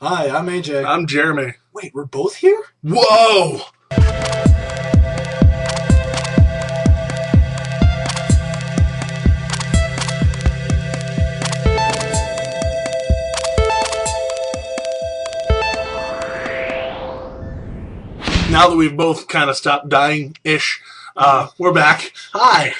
Hi, I'm AJ. I'm Jeremy. Wait, we're both here? Whoa! Now that we've both kind of stopped dying-ish, we're back. Hi!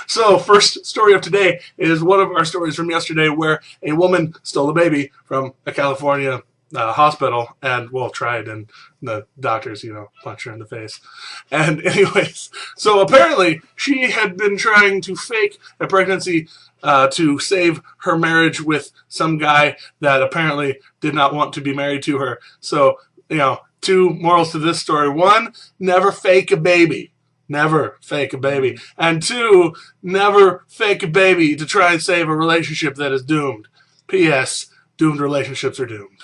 So, first story of today is one of our stories from yesterday where a woman stole a baby from a California hospital and, well, tried, and the doctors, punched her in the face. And anyways, so apparently she had been trying to fake a pregnancy to save her marriage with some guy that apparently did not want to be married to her. So, two morals to this story. One, never fake a baby. Never fake a baby. And two, never fake a baby to try and save a relationship that is doomed. P.S. Doomed relationships are doomed.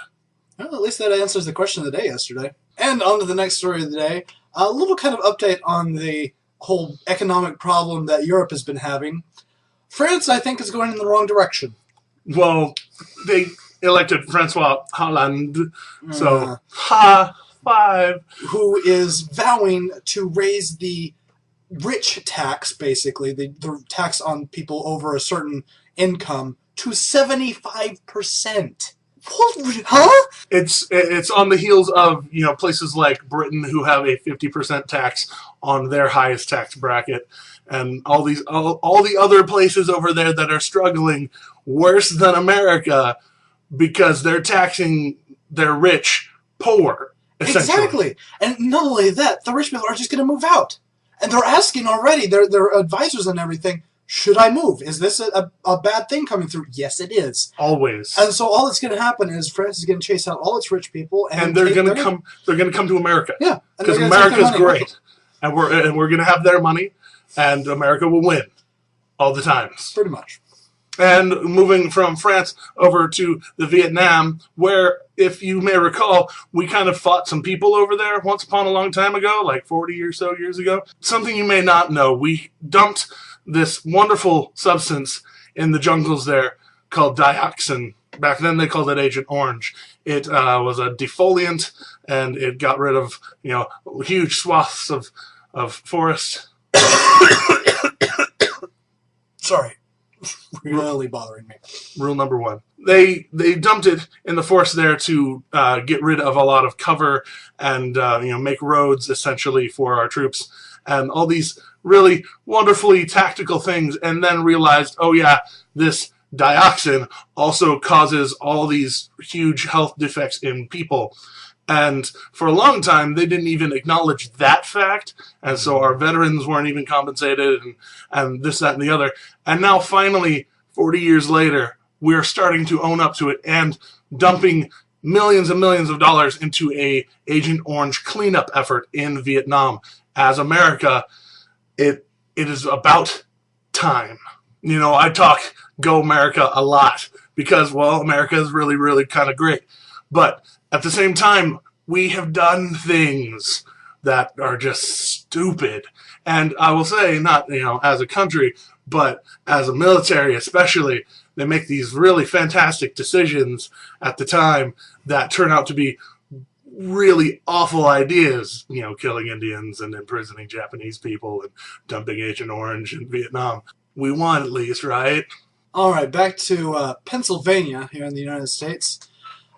Well, at least that answers the question of the day yesterday. And on to the next story of the day. A little kind of update on the whole economic problem that Europe has been having. France, I think, is going in the wrong direction. Well, they elected Francois Hollande. So, ha! Five. Who is vowing to raise the rich tax, basically, the tax on people over a certain income, to 75%. What? Huh? It's on the heels of places like Britain who have a 50% tax on their highest tax bracket, and all the other places over there that are struggling worse than America because they're taxing their rich poor. Exactly. And not only that, the rich people are just going to move out. And they're asking already, their advisors and everything, should I move? Is this a bad thing coming through? Yes, it is. Always. And so all that's going to happen is France is going to chase out all its rich people. And they're going to come. They're going to come to America. Yeah. Because America is great. And we're going to have their money, and America will win all the times. Pretty much. And moving from France over to the Vietnam, where, if you may recall, we kind of fought some people over there once upon a long time ago, like 40 or so years ago. Something you may not know, we dumped this wonderful substance in the jungles there called dioxin. Back then they called it Agent Orange. It was a defoliant, and it got rid of, huge swaths of forest. Sorry. Really bothering me. Rule number one. They dumped it in the forest there to get rid of a lot of cover and make roads essentially for our troops and all these really wonderfully tactical things, and then realized, oh yeah, this dioxin also causes all these huge health defects in people. And for a long time, they didn't even acknowledge that fact. And so our veterans weren't even compensated and this, that, and the other. And now finally, 40 years later, we're starting to own up to it and dumping millions and millions of dollars into a Agent Orange cleanup effort in Vietnam. As America, it is about time. I talk Go America a lot because, well, America is really, really kind of great. But at the same time, we have done things that are just stupid. And I will say, not, as a country, but as a military especially, they make these really fantastic decisions at the time that turn out to be really awful ideas, killing Indians and imprisoning Japanese people and dumping Agent Orange in Vietnam. We won, at least, right? All right, back to Pennsylvania here in the United States.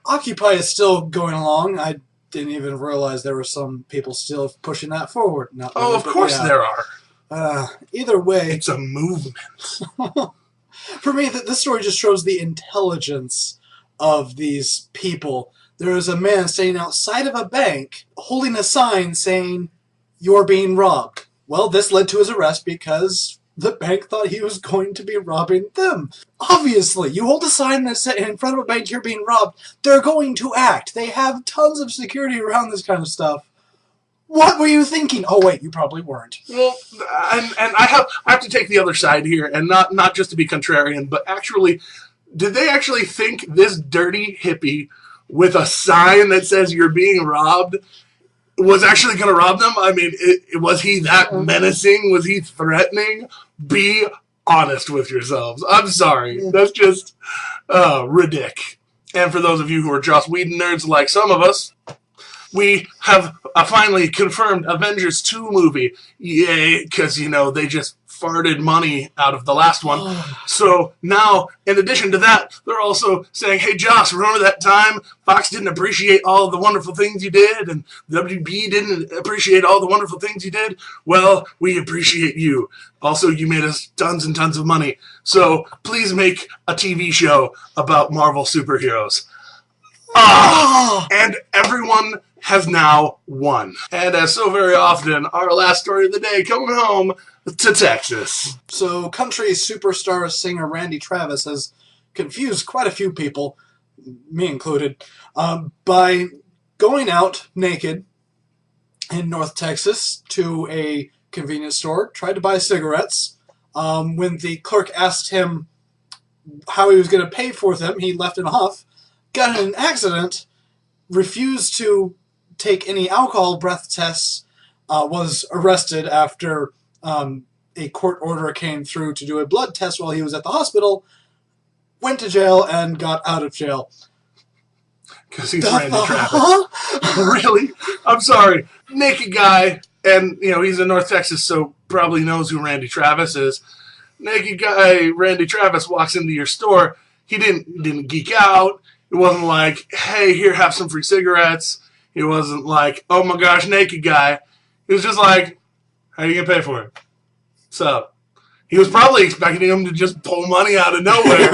Occupy is still going along. I didn't even realize there were some people still pushing that forward. Of course there are. Either way. It's a movement. For me, this story just shows the intelligence of these people. There was a man standing outside of a bank holding a sign saying, "You're being robbed." Well, this led to his arrest because the bank thought he was going to be robbing them. Obviously, you hold a sign that says in front of a bank you're being robbed, they're going to act. They have tons of security around this kind of stuff. What were you thinking? Oh, wait, you probably weren't. Well, and I have to take the other side here, and not just to be contrarian, but actually, did they actually think this dirty hippie with a sign that says you're being robbed was actually going to rob them? I mean, was he that menacing? Was he threatening? Be honest with yourselves. I'm sorry. That's just ridiculous. And for those of you who are Joss Whedon nerds like some of us, we have finally confirmed Avengers 2 movie. Yay, because, they just farted money out of the last one. So now, in addition to that, they're also saying, hey, Joss, remember that time Fox didn't appreciate all of the wonderful things you did, and WB didn't appreciate all the wonderful things you did? Well, we appreciate you. Also, you made us tons and tons of money. So please make a TV show about Marvel superheroes. And everyone has now won. And as so very often, our last story of the day coming home to Texas. So country superstar singer Randy Travis has confused quite a few people, me included, by going out naked in North Texas to a convenience store, tried to buy cigarettes. When the clerk asked him how he was going to pay for them, he left in a huff, got in an accident, refused to take any alcohol breath tests, was arrested after a court order came through to do a blood test while he was at the hospital, went to jail, and got out of jail. Because he's Randy Travis. Really? I'm sorry. Naked guy, and, he's in North Texas, so probably knows who Randy Travis is. Naked guy, Randy Travis, walks into your store. He didn't geek out. It wasn't like, hey, here, have some free cigarettes. It wasn't like, oh my gosh, naked guy. It was just like, how are you going to pay for it? So, he was probably expecting him to just pull money out of nowhere,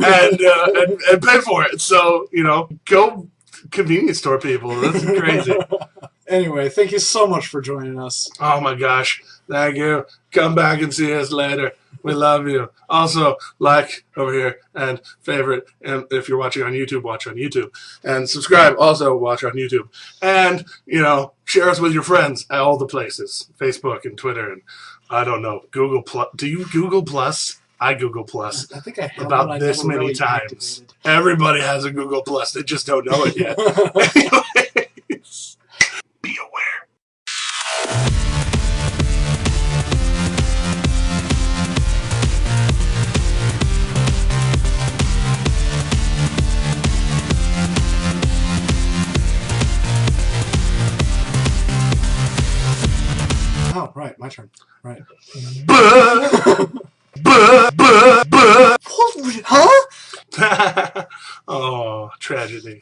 and pay for it. So, go convenience store people. That's crazy. Anyway, thank you so much for joining us. Oh my gosh. Thank you. Come back and see us later. We love you. Also, like over here and favorite. And if you're watching on YouTube, watch on YouTube. And subscribe. Also, watch on YouTube. And, share us with your friends at all the places. Facebook and Twitter and, I don't know, Google Plus. Do you Google Plus? I Google Plus. I think I have about one. this many really times. Everybody has a Google Plus. They just don't know it yet. Anyways, be aware. Oh, right, my turn. Right. Oh, tragedy.